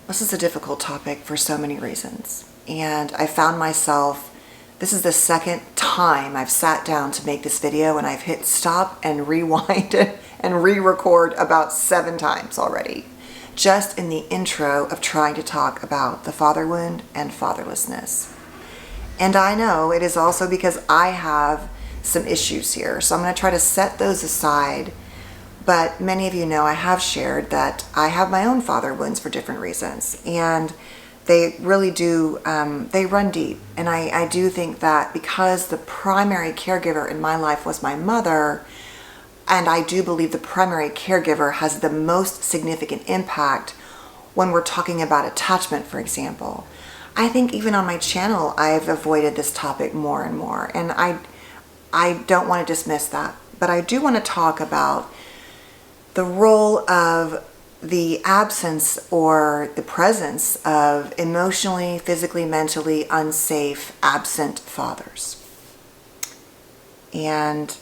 This is a difficult topic for so many reasons. And I found myself, this is the second time I've sat down to make this video, and I've hit stop and rewind and re-record about 7 times already, just in the intro of trying to talk about the father wound and fatherlessness. And I know it is also because I have some issues here. So I'm going to try to set those aside. But many of you know I have shared that I have my own father wounds for different reasons. And they really do, they run deep. And I do think that because the primary caregiver in my life was my mother, and I do believe the primary caregiver has the most significant impact when we're talking about attachment, for example. I think even on my channel, I've avoided this topic more and more. And I don't want to dismiss that. But I do want to talk about the role of the absence or the presence of emotionally, physically, mentally unsafe, absent fathers. And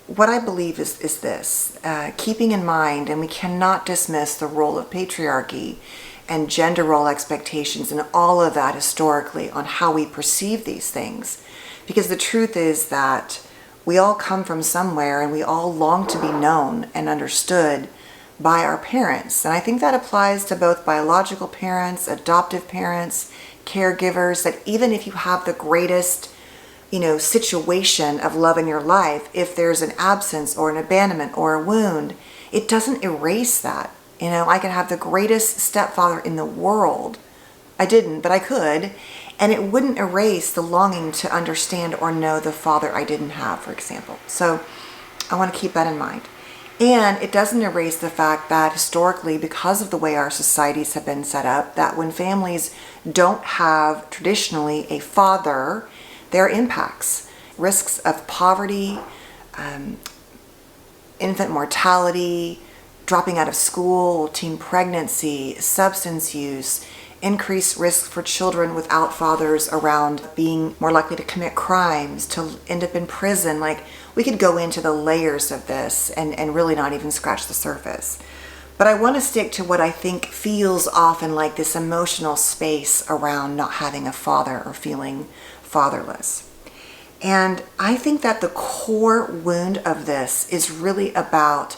what I believe is this, keeping in mind, and we cannot dismiss the role of patriarchy and gender role expectations and all of that historically on how we perceive these things. Because the truth is that we all come from somewhere and we all long to be known and understood by our parents. And I think that applies to both biological parents, adoptive parents, caregivers, that even if you have the greatest, situation of love in your life, if there's an absence or an abandonment or a wound, it doesn't erase that. I could have the greatest stepfather in the world. I didn't, but I could. And it wouldn't erase the longing to understand or know the father I didn't have, for example. So I want to keep that in mind. And it doesn't erase the fact that historically, because of the way our societies have been set up, that when families don't have traditionally a father, there are impacts, risks of poverty, infant mortality, dropping out of school, teen pregnancy, substance use, increased risk for children without fathers around, being more likely to commit crimes, to end up in prison. Like, we could go into the layers of this and really not even scratch the surface. But I want to stick to what I think feels often like this emotional space around not having a father or feeling fatherless. And I think that the core wound of this is really about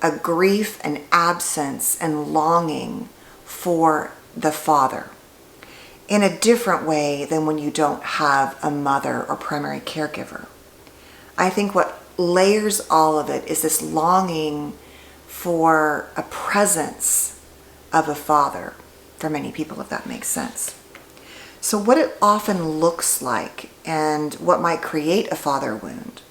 a grief and absence and longing for the father in a different way than when you don't have a mother or primary caregiver. I think what layers all of it is this longing for a presence of a father for many people, if that makes sense. So what it often looks like and what might create a father wound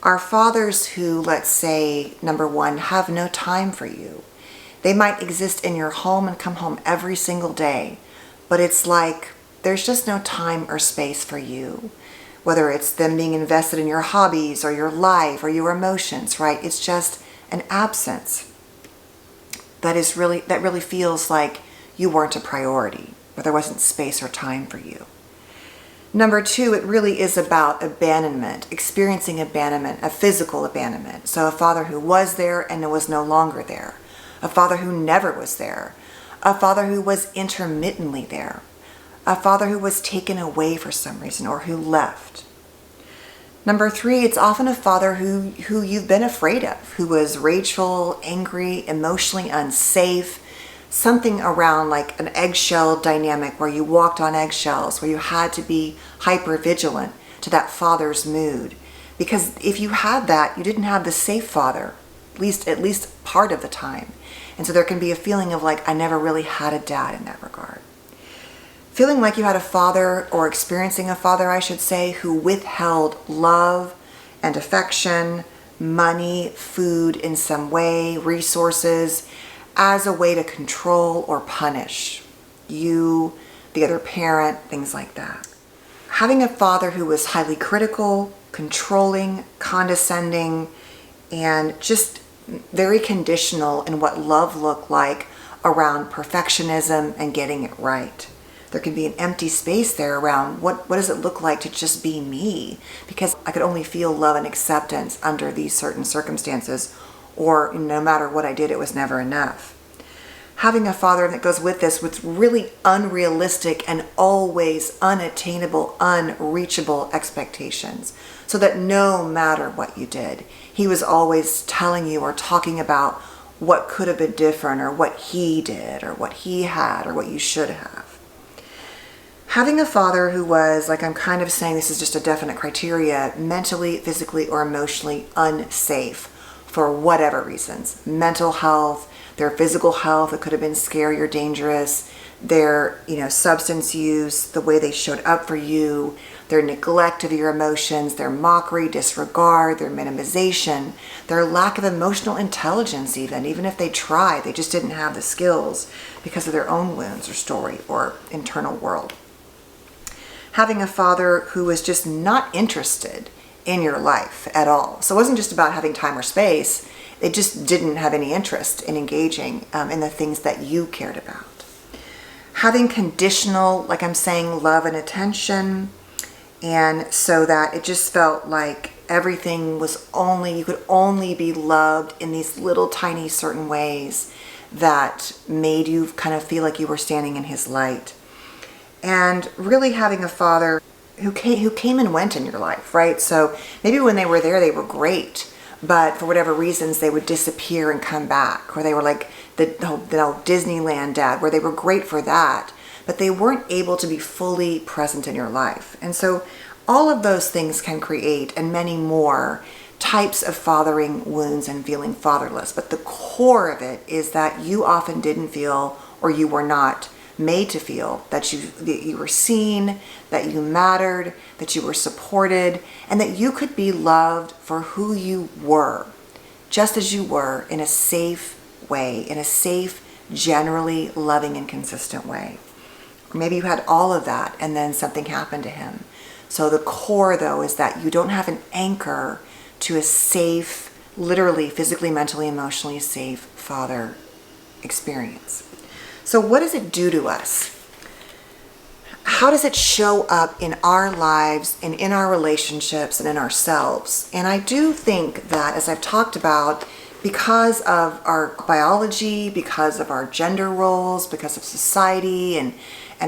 are fathers who, let's say, number one, have no time for you. They might exist in your home and come home every single day, but it's like there's just no time or space for you. Whether it's them being invested in your hobbies or your life or your emotions, right? It's just an absence that really feels like you weren't a priority, or there wasn't space or time for you. Number two, it really is about abandonment, experiencing abandonment, a physical abandonment. So a father who was there and was no longer there. A father who never was there. A father who was intermittently there. A father who was taken away for some reason or who left. Number three, it's often a father who you've been afraid of, who was rageful, angry, emotionally unsafe, something around like an eggshell dynamic where you walked on eggshells, where you had to be hyper vigilant to that father's mood. Because if you had that, you didn't have the safe father, at least part of the time. And so there can be a feeling of like, I never really had a dad in that regard. Feeling like you had a father, or experiencing a father, I should say, who withheld love and affection, money, food in some way, resources, as a way to control or punish you, the other parent, things like that. Having a father who was highly critical, controlling, condescending, and just very conditional in what love looked like around perfectionism and getting it right. There can be an empty space there around what does it look like to just be me? Because I could only feel love and acceptance under these certain circumstances, or no matter what I did, it was never enough. having a father that goes with this with really unrealistic and always unattainable, unreachable expectations. So that no matter what you did, he was always telling you or talking about what could have been different, or what he did, or what he had, or what you should have. Having a father who was, like I'm kind of saying, this is just a definite criteria, mentally, physically, or emotionally unsafe for whatever reasons. Mental health, their physical health, it could have been scary or dangerous, their, substance use, the way they showed up for you, their neglect of your emotions, their mockery, disregard, their minimization, their lack of emotional intelligence even if they tried, they just didn't have the skills because of their own wounds or story or internal world. Having a father who was just not interested in your life at all. So it wasn't just about having time or space. They just didn't have any interest in engaging in the things that you cared about. Having conditional, like I'm saying, love and attention. And so that it just felt like everything was you could only be loved in these little tiny certain ways that made you kind of feel like you were standing in his light. And really having a father who came and went in your life, right? So maybe when they were there, they were great, but for whatever reasons, they would disappear and come back. Or they were like the old Disneyland dad, where they were great for that, but they weren't able to be fully present in your life. And so all of those things can create, and many more, types of fathering wounds and feeling fatherless. But the core of it is that you often didn't feel, or you were not made to feel, that you were seen, that you mattered, that you were supported, and that you could be loved for who you were, just as you were, in a safe way, in a safe, generally loving and consistent way. Or maybe you had all of that and then something happened to him. So the core, though, is that you don't have an anchor to a safe, literally, physically, mentally, emotionally safe father experience. So what does it do to us? How does it show up in our lives and in our relationships and in ourselves? And I do think that, as I've talked about, because of our biology, because of our gender roles, because of society and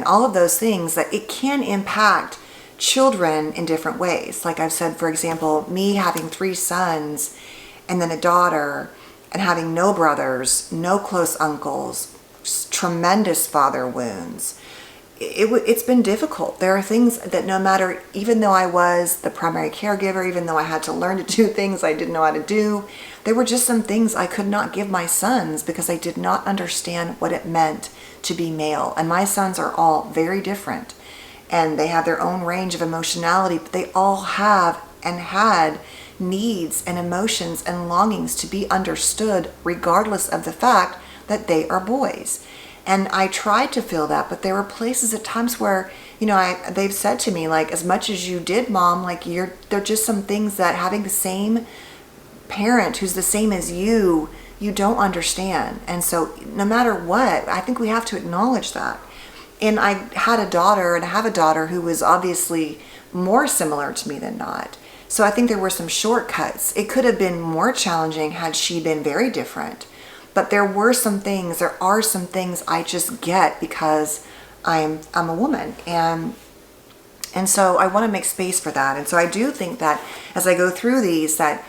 all of those things, that it can impact children in different ways. Like I've said, for example, me having 3 sons and then a daughter, and having no brothers, no close uncles, tremendous father wounds. It's been difficult. There are things that no matter, even though I was the primary caregiver, even though I had to learn to do things I didn't know how to do, there were just some things I could not give my sons because I did not understand what it meant to be male. And my sons are all very different, and they have their own range of emotionality, but they all have and had needs and emotions and longings to be understood, regardless of the fact that they are boys. And I tried to feel that, but there were places at times where, they've said to me, like, as much as you did, Mom, like, there are just some things that having the same parent who's the same as you don't understand. And so no matter what, I think we have to acknowledge that. And I had a daughter, and I have a daughter who was obviously more similar to me than not. So I think there were some shortcuts. It could have been more challenging had she been very different. But there are some things I just get because I'm a woman. And so I want to make space for that. And so I do think that as I go through these, that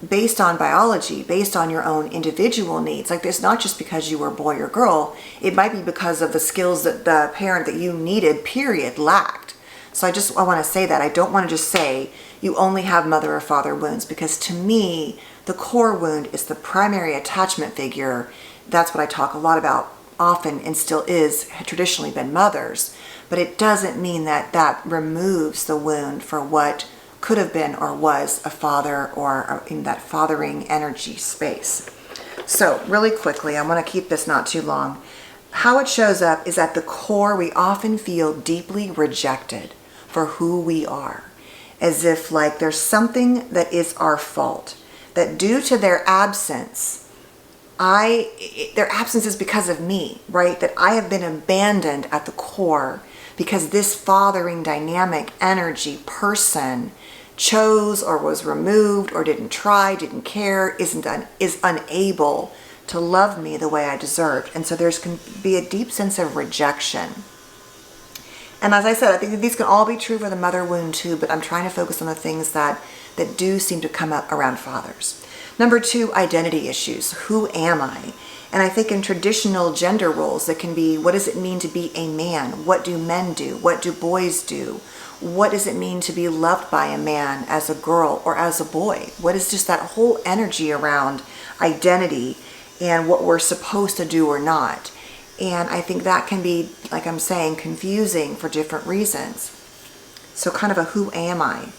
based on biology, based on your own individual needs, like, it's not just because you were a boy or girl, it might be because of the skills that the parent that you needed, period, lacked. So I want to say that. I don't want to just say you only have mother or father wounds, because to me, the core wound is the primary attachment figure. That's what I talk a lot about often, and still is, traditionally been mothers. But it doesn't mean that removes the wound for what could have been or was a father, or in that fathering energy space. So really quickly, I want to keep this not too long. How it shows up is at the core, we often feel deeply rejected for who we are, as if like there's something that is our fault, that due to their absence, their absence is because of me, right? That I have been abandoned at the core because this fathering dynamic energy person chose or was removed or didn't try, didn't care, is unable to love me the way I deserved. And so there's can be a deep sense of rejection. And as I said, I think that these can all be true for the mother wound too, but I'm trying to focus on the things that do seem to come up around fathers. Number 2, identity issues. Who am I? And I think in traditional gender roles, that can be, what does it mean to be a man? What do men do? What do boys do? What does it mean to be loved by a man as a girl or as a boy? What is just that whole energy around identity and what we're supposed to do or not? And I think that can be, like I'm saying, confusing for different reasons. So kind of a who am I?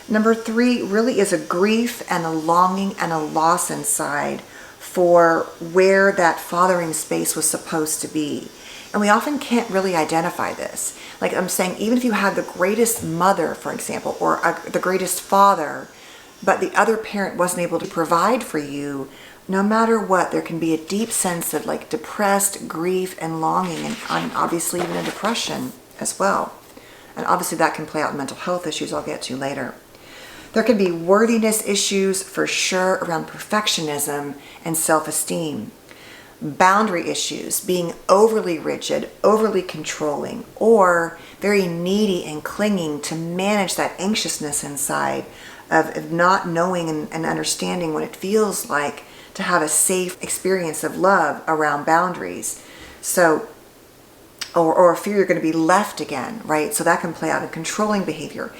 Number 3 really is a grief and a longing and a loss inside for where that fathering space was supposed to be. And we often can't really identify this. Like I'm saying, even if you had the greatest mother, for example, or the greatest father, but the other parent wasn't able to provide for you, no matter what, there can be a deep sense of like depressed grief and longing, and obviously even a depression as well. And obviously that can play out in mental health issues I'll get to later. There can be worthiness issues for sure around perfectionism and self-esteem. Boundary issues, being overly rigid, overly controlling, or very needy and clinging to manage that anxiousness inside of not knowing and understanding what it feels like to have a safe experience of love around boundaries. So, or fear you're going to be left again, right? So that can play out in controlling behavior.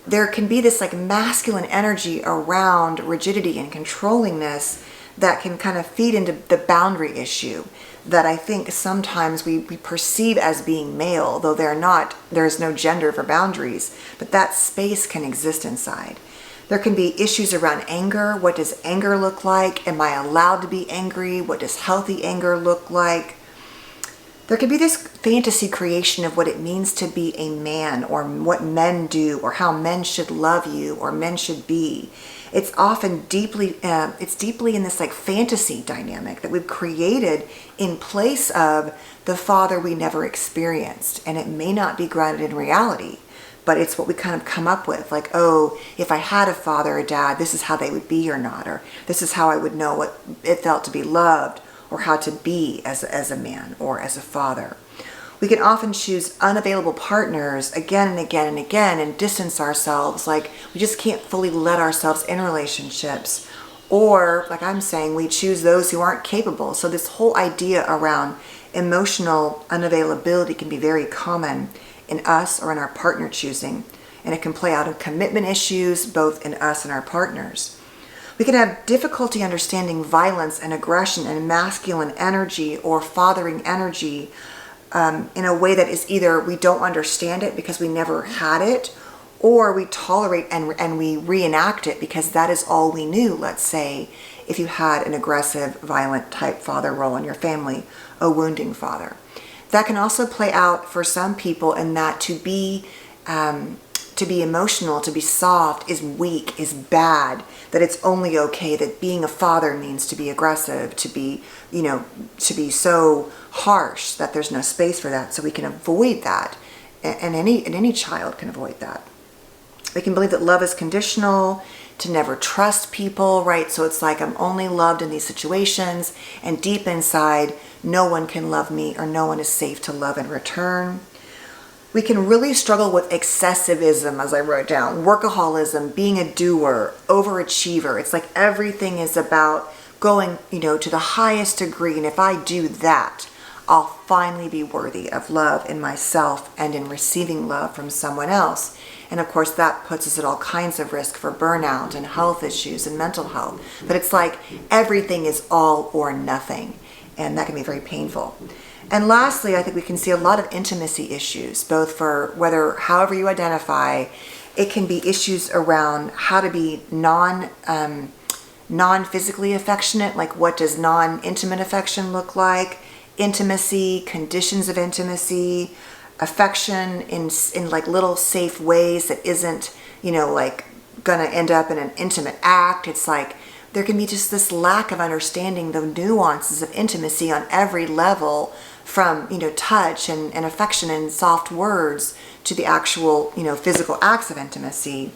There can be this like masculine energy around rigidity and controllingness that can kind of feed into the boundary issue that I think sometimes we perceive as being male, though they're not. There's no gender for boundaries, but that space can exist inside. There can be issues around anger. What does anger look like? Am I allowed to be angry? What does healthy anger look like? There can be this fantasy creation of what it means to be a man, or what men do, or how men should love you, or men should be. It's often deeply in this like fantasy dynamic that we've created in place of the father we never experienced. And it may not be grounded in reality, but it's what we kind of come up with. Like, oh, if I had a father or dad, this is how they would be or not, or this is how I would know what it felt to be loved, or how to be as a man or as a father. We can often choose unavailable partners again and again and again and distance ourselves. Like we just can't fully let ourselves in relationships. Or, like I'm saying, we choose those who aren't capable. So this whole idea around emotional unavailability can be very common in us or in our partner choosing. And it can play out in commitment issues, both in us and our partners. We can have difficulty understanding violence and aggression and masculine energy or fathering energy in a way that is either we don't understand it because we never had it, or we tolerate and we reenact it because that is all we knew. Let's say if you had an aggressive, violent type father role in your family, a wounding father. That can also play out for some people in that to be emotional, to be soft is weak, is bad, that it's only okay, that being a father means to be aggressive, to be so harsh that there's no space for that. So we can avoid that, and any child can avoid that. We can believe that love is conditional, to never trust people, right? So it's like I'm only loved in these situations, and deep inside, no one can love me or no one is safe to love in return. We can really struggle with excessivism, as I wrote down, workaholism, being a doer, overachiever. It's like everything is about going, to the highest degree. And if I do that, I'll finally be worthy of love in myself and in receiving love from someone else. And of course, that puts us at all kinds of risk for burnout and health issues and mental health. But it's like everything is all or nothing. And that can be very painful. And lastly, I think we can see a lot of intimacy issues, both for however you identify. It can be issues around how to be non-physically affectionate, like what does non-intimate affection look like, intimacy, conditions of intimacy, affection in like little safe ways that isn't, like gonna end up in an intimate act. It's like there can be just this lack of understanding the nuances of intimacy on every level, from touch and affection and soft words to the actual physical acts of intimacy.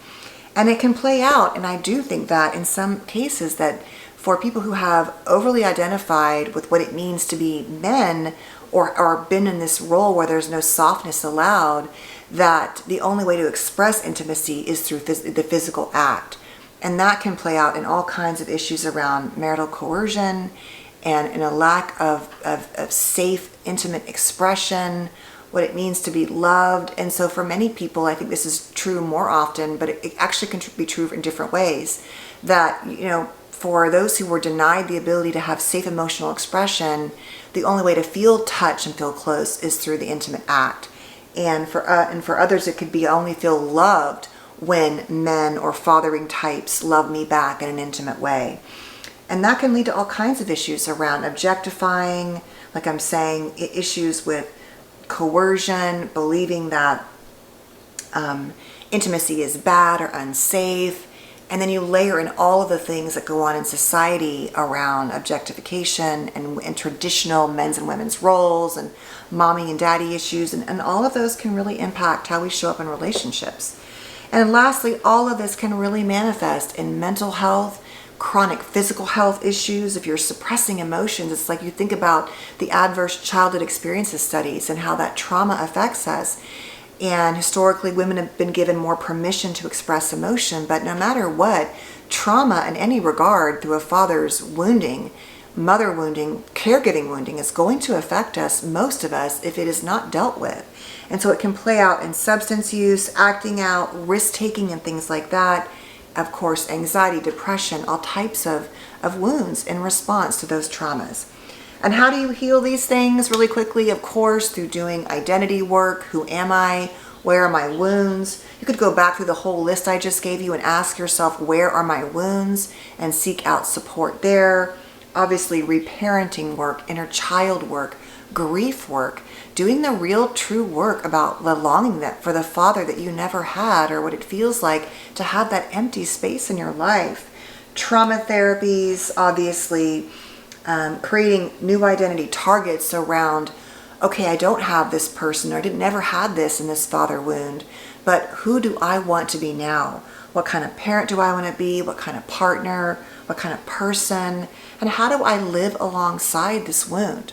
And it can play out, and I do think that in some cases that for people who have overly identified with what it means to be men, or been in this role where there's no softness allowed, that the only way to express intimacy is through the physical act. And that can play out in all kinds of issues around marital coercion and in a lack of safe, intimate expression, what it means to be loved. And so for many people, I think this is true more often, but it actually can be true in different ways, that, for those who were denied the ability to have safe emotional expression, the only way to feel touch and feel close is through the intimate act. And for others, it could be only feel loved when men or fathering types love me back in an intimate way. And that can lead to all kinds of issues around objectifying, like I'm saying, issues with coercion, believing that intimacy is bad or unsafe. And then you layer in all of the things that go on in society around objectification and traditional men's and women's roles and mommy and daddy issues. And all of those can really impact how we show up in relationships. And lastly, all of this can really manifest in mental health, chronic physical health issues. If you're suppressing emotions, it's like you think about the adverse childhood experiences studies and how that trauma affects us. And historically, women have been given more permission to express emotion, but no matter what, trauma in any regard through a father's wounding, mother wounding, caregiving wounding is going to affect us, most of us, if it is not dealt with. And so it can play out in substance use, acting out, risk-taking and things like that. Of course, anxiety, depression, all types of wounds in response to those traumas. And how do you heal these things? Really quickly, of course, through doing identity work. Who am I? Where are my wounds? You could go back through the whole list I just gave you and ask yourself, where are my wounds? And seek out support there. Obviously, reparenting work, inner child work, grief work, doing the real true work about the longing that for the father that you never had, or what it feels like to have that empty space in your life. Trauma therapies, obviously, creating new identity targets around, okay, I don't have this person, or I never had this in this father wound, but who do I want to be now? What kind of parent do I want to be? What kind of partner? What kind of person? And how do I live alongside this wound?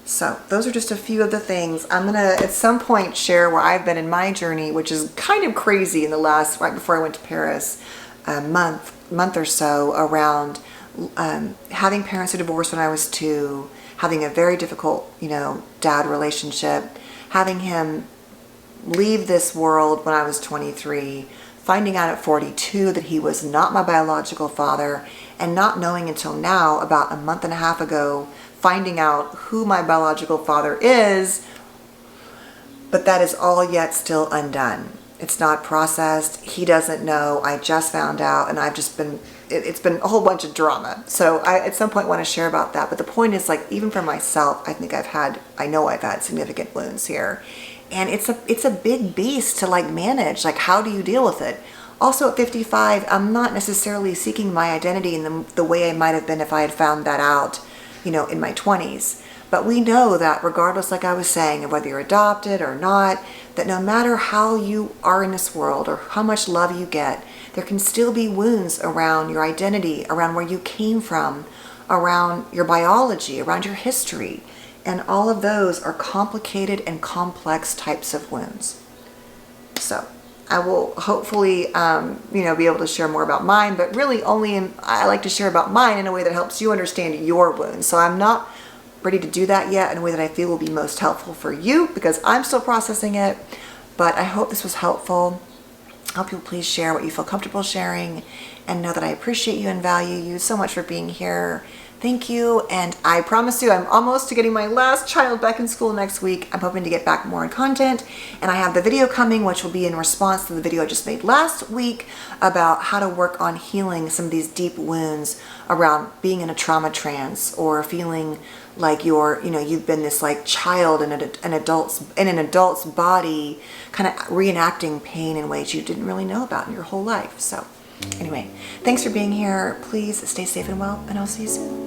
So those are just a few of the things. I'm going to at some point share where I've been in my journey, which is kind of crazy in the last, right before I went to Paris, a month or so, around having parents who divorced when I was 2, having a very difficult, dad relationship, having him leave this world when I was 23, finding out at 42 that he was not my biological father, and not knowing until now, about a month and a half ago, finding out who my biological father is, but that is all yet still undone. It's not processed. He doesn't know. I just found out, and it's been a whole bunch of drama. So I, at some point, want to share about that. But the point is, like, even for myself, I know I've had significant wounds here. And it's a big beast to manage. Like, how do you deal with it? Also at 55, I'm not necessarily seeking my identity in the way I might have been if I had found that out, in my 20s. But we know that regardless, like I was saying, of whether you're adopted or not, that no matter how you are in this world or how much love you get, there can still be wounds around your identity, around where you came from, around your biology, around your history. And all of those are complicated and complex types of wounds. So I will hopefully, be able to share more about mine, but really I like to share about mine in a way that helps you understand your wounds. So I'm not ready to do that yet in a way that I feel will be most helpful for you, because I'm still processing it. But I hope this was helpful. I hope you'll please share what you feel comfortable sharing, and know that I appreciate you and value you so much for being here. Thank you, and I promise you I'm almost to getting my last child back in school next week. I'm hoping to get back more in content, and I have the video coming, which will be in response to the video I just made last week about how to work on healing some of these deep wounds around being in a trauma trance, or feeling like you've been this child in an adult's body, kind of reenacting pain in ways you didn't really know about in your whole life. So anyway, thanks for being here. Please stay safe and well, and I'll see you soon.